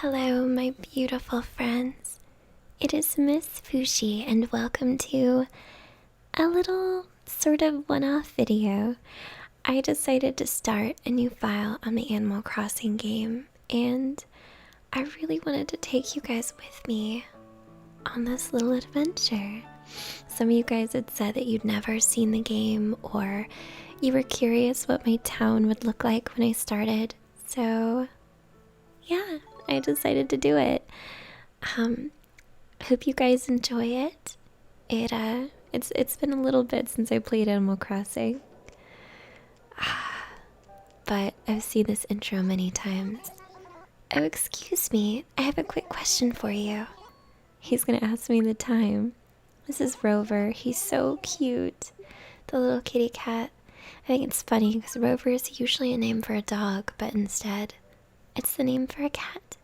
Hello, my beautiful friends. It is MissFushi, and welcome to a little sort of one-off video. I decided to start a new file on the Animal Crossing game, and I really wanted to take you guys with me on this little adventure. Some of you guys had said that you'd never seen the game, or you were curious what my town would look like when I started, so yeah, I decided to do it. Hope you guys enjoy it. It's been a little bit since I played Animal Crossing. But I've seen this intro many times. Oh, excuse me, I have a quick question for you. He's gonna ask me the time. This is Rover. He's so cute. The little kitty cat. I think it's funny because Rover is usually a name for a dog, but instead, it's the name for a cat.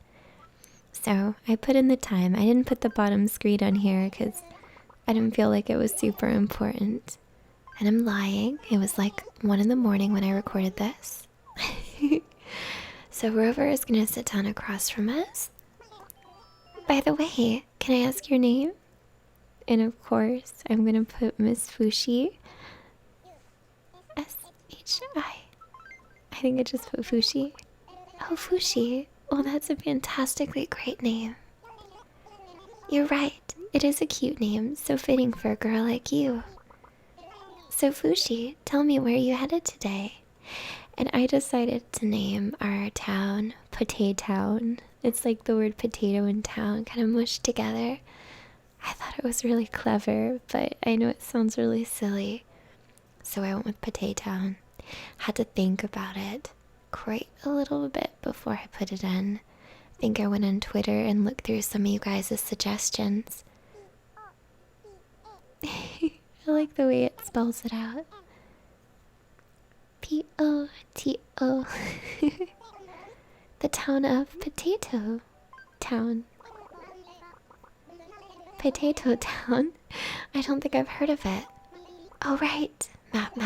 So I put in the time. I didn't put the bottom screen on here because I didn't feel like it was super important. And I'm lying. It was like 1 in the morning when I recorded this. So Rover is going to sit down across from us. By the way, can I ask your name? And of course, I'm going to put MissFushi. S-H-I. I think I just put Fushi. Oh, Fushi. Well, that's a fantastically great name. You're right. It is a cute name, so fitting for a girl like you. So, Fushi, tell me where you headed today. And I decided to name our town Potatown. It's like the word potato and town kind of mushed together. I thought it was really clever, but I know it sounds really silly. So I went with Potatown. Had to think about it quite a little bit before I put it in. I think I went on Twitter and looked through some of you guys' suggestions. I like the way it spells it out. P-O-T-O. The town of Potato Town. Potato Town? I don't think I've heard of it. Oh, right. Map.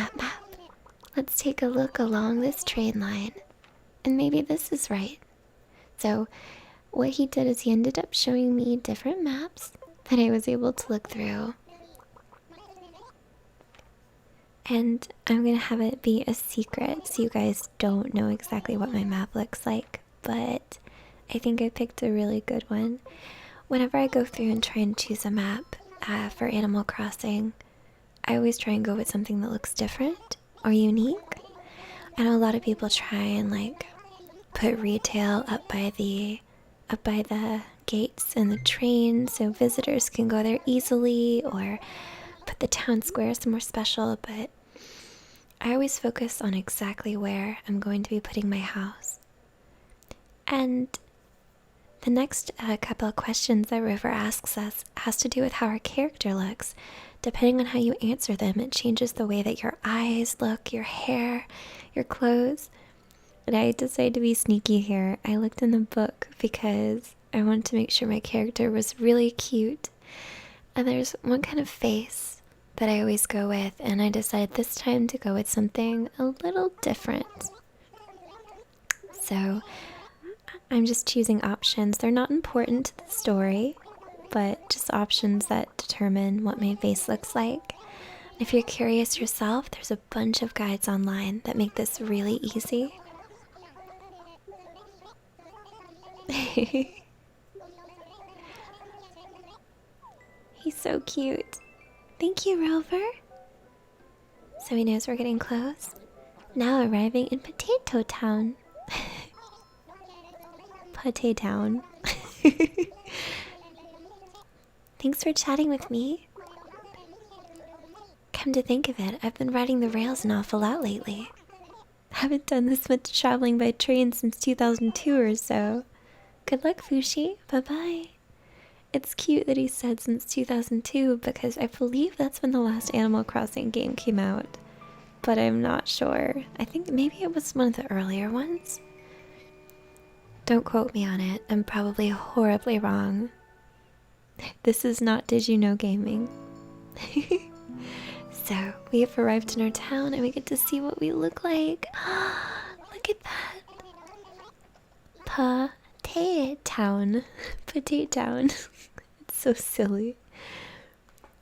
Let's take a look along this train line. And maybe this is right. So, what he did is he ended up showing me different maps that I was able to look through. And I'm gonna have it be a secret so you guys don't know exactly what my map looks like. But I think I picked a really good one. Whenever I go through and try and choose a map for Animal Crossing, I always try and go with something that looks different or unique. I know a lot of people try and like put retail up by the gates and the train so visitors can go there easily, or put the town square somewhere special, but I always focus on exactly where I'm going to be putting my house. And the next couple of questions that Rover asks us has to do with how our character looks. Depending on how you answer them, it changes the way that your eyes look, your hair, your clothes. And I decided to be sneaky here. I looked in the book because I wanted to make sure my character was really cute. And there's one kind of face that I always go with, and I decided this time to go with something a little different. So I'm just choosing options. They're not important to the story, but just options that determine what my face looks like. If you're curious yourself, there's a bunch of guides online that make this really easy. He's so cute. Thank you, Rover. So he knows we're getting close. Now arriving in Potato Town. Potatown. Thanks for chatting with me. Come to think of it, I've been riding the rails an awful lot lately. Haven't done this much traveling by train since 2002 or so. Good luck, Fushi. Bye-bye. It's cute that he said since 2002 because I believe that's when the last Animal Crossing game came out. But I'm not sure. I think maybe it was one of the earlier ones. Don't quote me on it. I'm probably horribly wrong. This is not Did You Know Gaming. So, we have arrived in our town and we get to see what we look like. Look at that. Potatown. Potatown. It's so silly.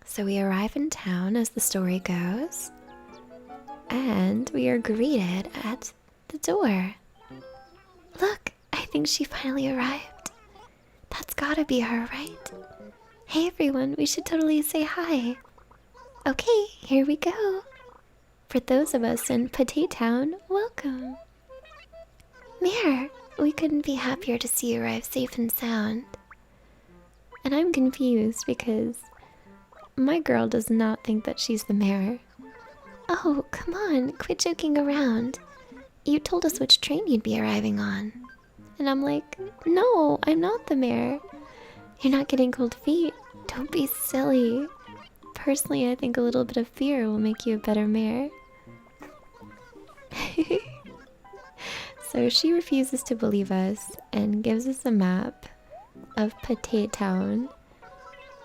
So we arrive in town as the story goes, and we are greeted at the door. Look, I think she finally arrived. That's gotta be her, right? Hey everyone, we should totally say hi. Okay, here we go. For those of us in Potatown, welcome. Mare, we couldn't be happier to see you arrive safe and sound. And I'm confused because my girl does not think that she's the mayor. Oh, come on, quit joking around. You told us which train you'd be arriving on. And I'm like, no, I'm not the mayor. You're not getting cold feet. Don't be silly. Personally, I think a little bit of fear will make you a better mayor. So she refuses to believe us and gives us a map of Potatown.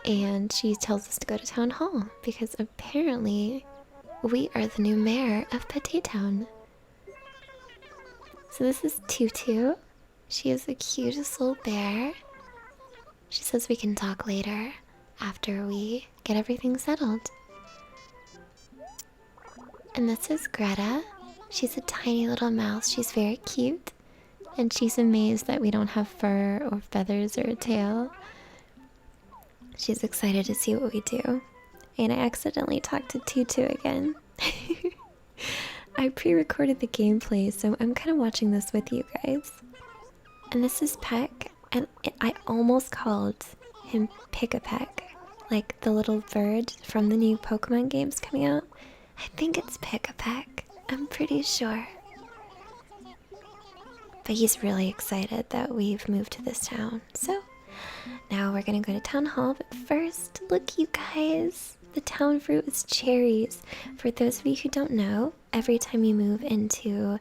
And she tells us to go to town hall because apparently we are the new mayor of Potatown. So this is Tutu. She is the cutest little bear. She says we can talk later after we get everything settled. And this is Greta. She's a tiny little mouse. She's very cute. And she's amazed that we don't have fur or feathers or a tail. She's excited to see what we do. And I accidentally talked to Tutu again. I pre-recorded the gameplay, so I'm kind of watching this with you guys. And this is Peck, and I almost called him Pick-a-Peck, like the little bird from the new Pokemon games coming out. I think it's Pick-a-Peck. I'm pretty sure. But he's really excited that we've moved to this town. So now we're gonna go to town hall, but first, look you guys. The town fruit is cherries. For those of you who don't know, every time you move into,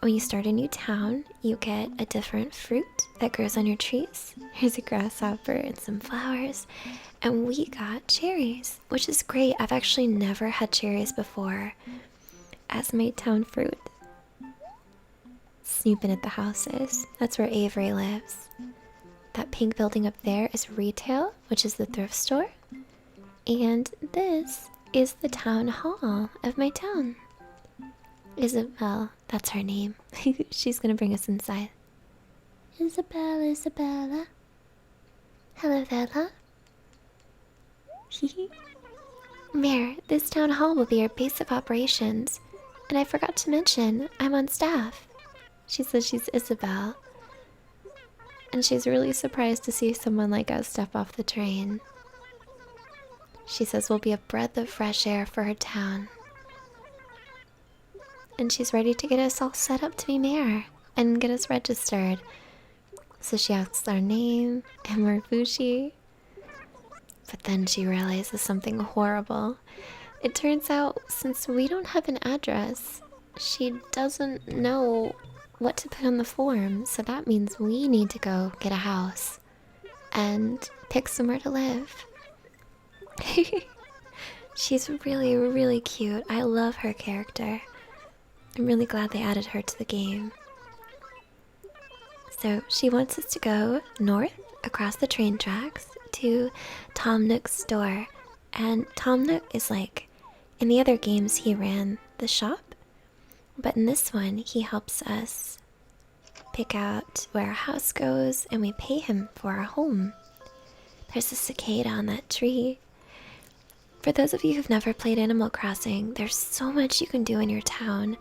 when you start a new town, you get a different fruit that grows on your trees. Here's a grasshopper and some flowers. And we got cherries, which is great. I've actually never had cherries before as my town fruit. Snooping at the houses. That's where Avery lives. That pink building up there is retail, which is the thrift store. And this is the town hall of my town. Isabelle, that's her name. She's gonna bring us inside. Isabelle, Isabella. Hello there. Mayor, this town hall will be our base of operations. And I forgot to mention, I'm on staff. She says she's Isabelle. And she's really surprised to see someone like us step off the train. She says we'll be a breath of fresh air for her town. And she's ready to get us all set up to be mayor and get us registered. So she asks our name, and we're Fushi. But then she realizes something horrible. It turns out, since we don't have an address, she doesn't know what to put on the form. So that means we need to go get a house and pick somewhere to live. She's really, really cute. I love her character. I'm really glad they added her to the game. So she wants us to go north across the train tracks to Tom Nook's store. And Tom Nook is like, in the other games he ran the shop, but in this one he helps us pick out where our house goes, and we pay him for our home. There's a cicada on that tree. For those of you who've never played Animal Crossing, there's so much you can do in your town.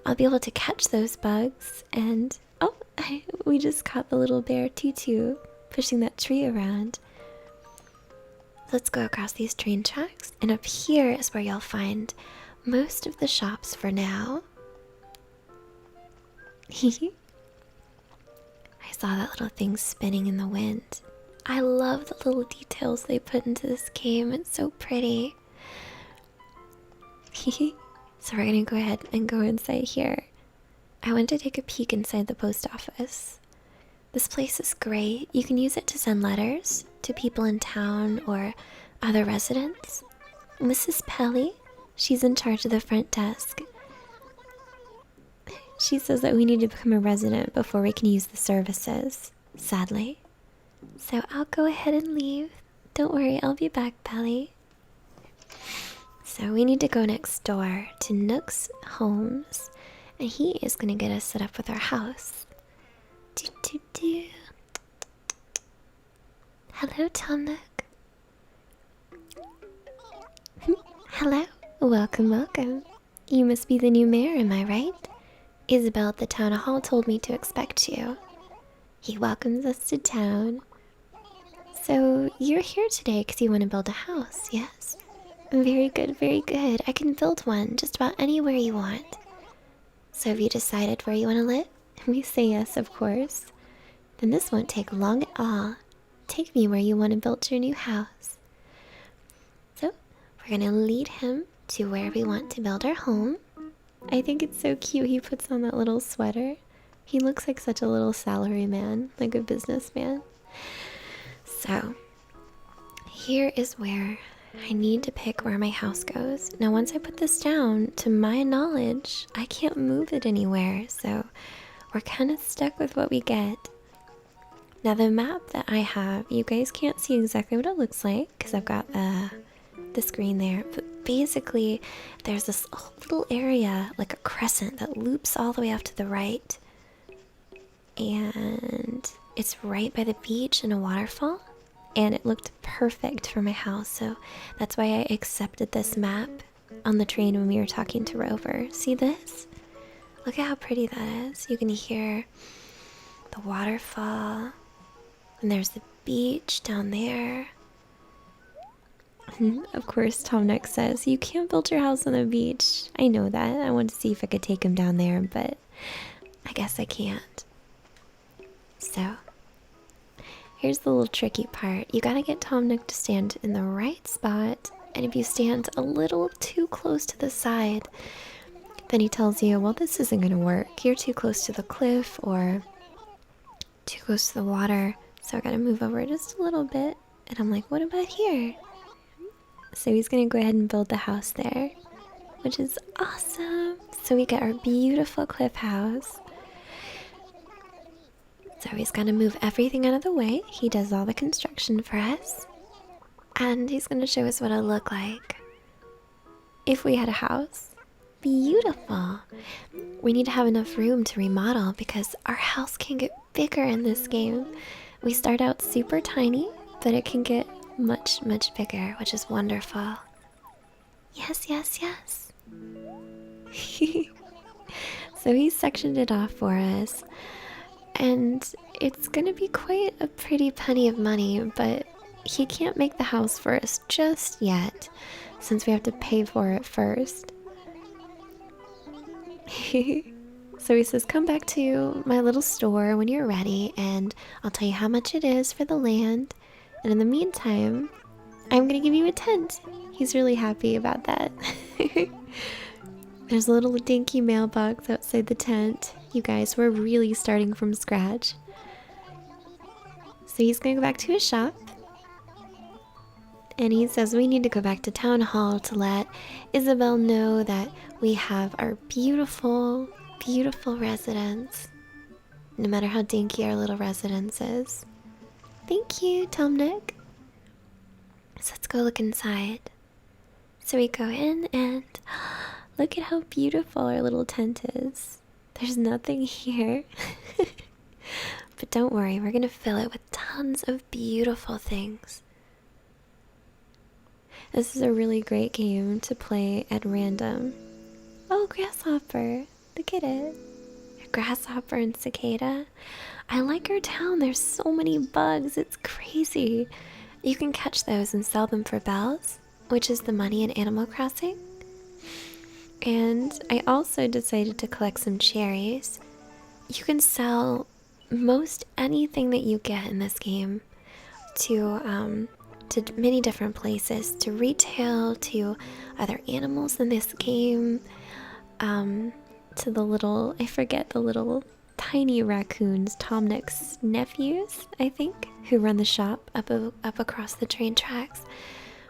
I'll be able to catch those bugs, and oh, we just caught the little bear Tutu pushing that tree around. Let's go across these train tracks, and up here is where you'll find most of the shops for now. I saw that little thing spinning in the wind. I love the little details they put into this game. It's so pretty. So we're gonna go ahead and go inside here. I went to take a peek inside the post office. This place is great. You can use it to send letters to people in town or other residents. And this is Pelly. She's in charge of the front desk. She says that we need to become a resident before we can use the services. sadly. So I'll go ahead and leave. Don't worry, I'll be back, Belly. So we need to go next door to Nook's homes, and he is gonna get us set up with our house. Do, do, do. Hello, Tom Nook. Hello, welcome, welcome. You must be the new mayor, am I right? Isabelle at the town hall told me to expect you. He welcomes us to town. So you're here today because you want to build a house, yes? Very good, very good. I can build one just about anywhere you want. So have you decided where you want to live? We say yes, of course. Then this won't take long at all. Take me where you want to build your new house. So we're going to lead him to where we want to build our home. I think it's so cute he puts on that little sweater. He looks like such a little salary man, like a businessman. So here is where I need to pick where my house goes. Now once I put this down, to my knowledge, I can't move it anywhere, so we're kind of stuck with what we get. Now the map that I have, you guys can't see exactly what it looks like because I've got the screen there, but basically there's this little area, like a crescent, that loops all the way off to the right, and it's right by the beach and a waterfall. And it looked perfect for my house, so that's why I accepted this map on the train when we were talking to Rover. See this? Look at how pretty that is. You can hear the waterfall, and there's the beach down there. And of course, Tom Nook says, you can't build your house on the beach. I know that. I wanted to see if I could take him down there, but I guess I can't. So here's the little tricky part. You gotta get Tom Nook to stand in the right spot, and if you stand a little too close to the side, then he tells you, well, this isn't gonna work. You're too close to the cliff or too close to the water, so I gotta move over just a little bit. And I'm like, what about here? So he's gonna go ahead and build the house there, which is awesome. So we get our beautiful cliff house. So he's going to move everything out of the way. He does all the construction for us. And he's going to show us what it'll look like if we had a house. Beautiful. We need to have enough room to remodel because our house can get bigger in this game. We start out super tiny, but it can get much, much bigger, which is wonderful. Yes, yes, yes. So he sectioned it off for us. And it's gonna be quite a pretty penny of money, but he can't make the house for us just yet, since we have to pay for it first. So he says, come back to my little store when you're ready, and I'll tell you how much it is for the land. And in the meantime, I'm gonna give you a tent. He's really happy about that. There's a little dinky mailbox outside the tent. You guys, we're really starting from scratch. So he's gonna go back to his shop. And he says we need to go back to town hall to let Isabelle know that we have our beautiful, beautiful residence. No matter how dinky our little residence is. Thank you, Tom Nook. So let's go look inside. So we go in and look at how beautiful our little tent is. There's nothing here. But don't worry, we're gonna fill it with tons of beautiful things. This is a really great game to play at random. Oh, grasshopper. Look at it. A grasshopper and cicada. I like our town. There's so many bugs. It's crazy. You can catch those and sell them for bells, which is the money in Animal Crossing. And I also decided to collect some cherries. You can sell most anything that you get in this game to many different places, to retail, to other animals in this game, to the little, I forget, the little tiny raccoons, Tom Nook's nephews, I think, who run the shop up across the train tracks.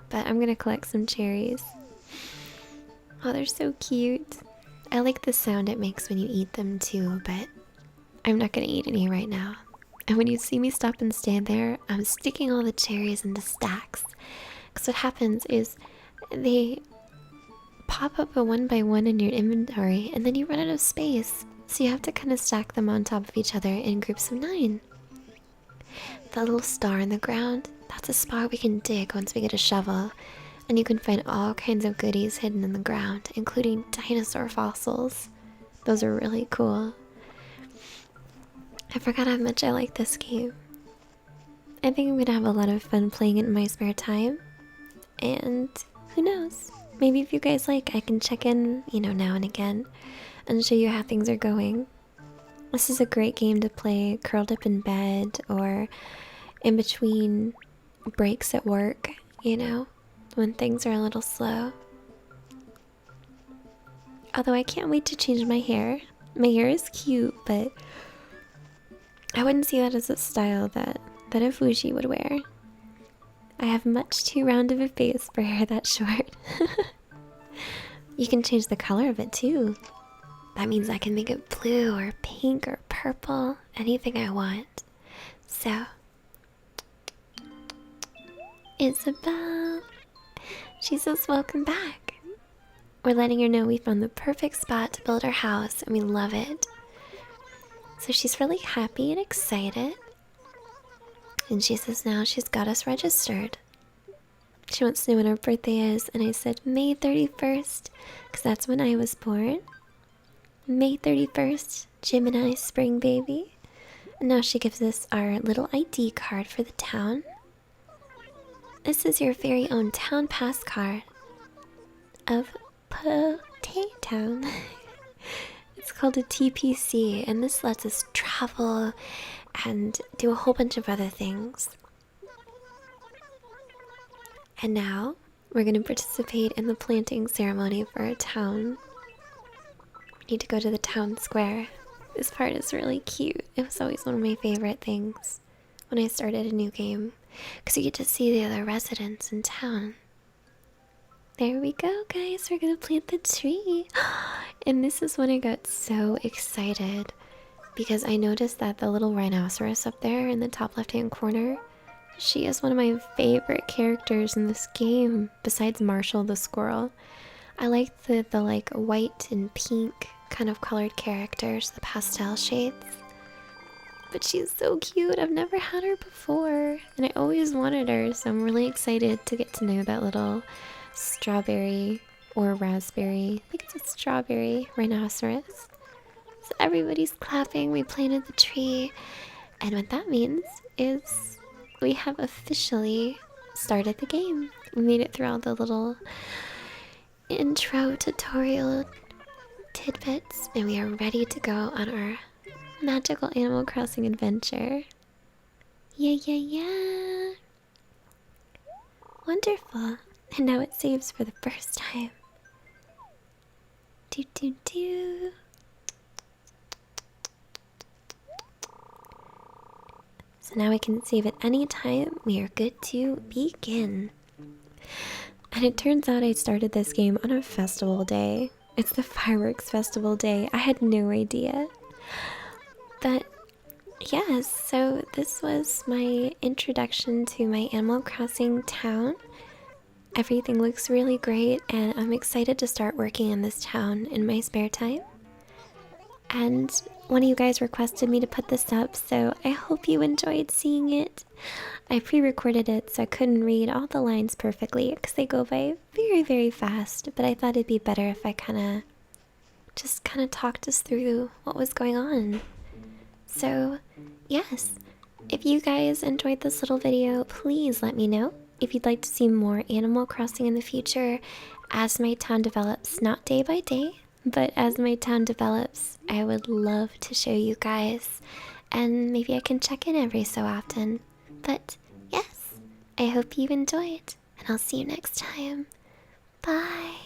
But I'm gonna collect some cherries. Oh, they're so cute. I like the sound it makes when you eat them too, but I'm not gonna eat any right now. And when you see me stop and stand there, I'm sticking all the cherries into stacks. Because what happens is they pop up a one by one in your inventory, and then you run out of space. So you have to kind of stack them on top of each other in groups of 9. That little star in the ground, that's a spot we can dig once we get a shovel. And you can find all kinds of goodies hidden in the ground, including dinosaur fossils. Those are really cool. I forgot how much I like this game. I think I'm gonna have a lot of fun playing it in my spare time. And who knows? Maybe if you guys like, I can check in, now and again and show you how things are going. This is a great game to play curled up in bed or in between breaks at work, when things are a little slow. Although I can't wait to change my hair. My hair is cute, but I wouldn't see that as a style that a Fushi would wear. I have much too round of a face for hair that short. You can change the color of it too. That means I can make it blue or pink or purple, anything I want. So, Isabelle, she says welcome back. We're letting her know we found the perfect spot to build our house and we love it. So she's really happy and excited. And she says now she's got us registered. She wants to know when her birthday is, and I said May 31st, because that's when I was born. May 31st, Gemini spring baby. And now she gives us our little ID card for the town. This is your very own town pass card of Potatown. It's called a TPC, and this lets us travel and do a whole bunch of other things. And now we're going to participate in the planting ceremony for our town. We need to go to the town square. This part is really cute. It was always one of my favorite things when I started a new game, because you get to see the other residents in town. There we go, guys. We're going to plant the tree. And this is when I got so excited, because I noticed that the little rhinoceros up there in the top left-hand corner, she is one of my favorite characters in this game, besides Marshall the squirrel. I like the like white and pink kind of colored characters, the pastel shades. But she's so cute. I've never had her before, and I always wanted her, so I'm really excited to get to know that little strawberry or raspberry, I think it's a strawberry rhinoceros. So everybody's clapping. We planted the tree, and what that means is we have officially started the game. We made it through all the little intro tutorial tidbits, and we are ready to go on our magical Animal Crossing adventure. Yeah. Wonderful. And now it saves for the first time. Do. So now we can save at any time. We are good to begin. And it turns out I started this game on a festival day. It's the fireworks festival day. I had no idea. But yes, so this was my introduction to my Animal Crossing town. Everything looks really great, and I'm excited to start working in this town in my spare time. And one of you guys requested me to put this up, so I hope you enjoyed seeing it. I pre-recorded it, so I couldn't read all the lines perfectly because they go by very, very fast, but I thought it'd be better if I kind of talked us through what was going on. So, yes, if you guys enjoyed this little video, please let me know if you'd like to see more Animal Crossing in the future as my town develops, not day by day, but as my town develops. I would love to show you guys, and maybe I can check in every so often. But yes, I hope you enjoyed, and I'll see you next time. Bye.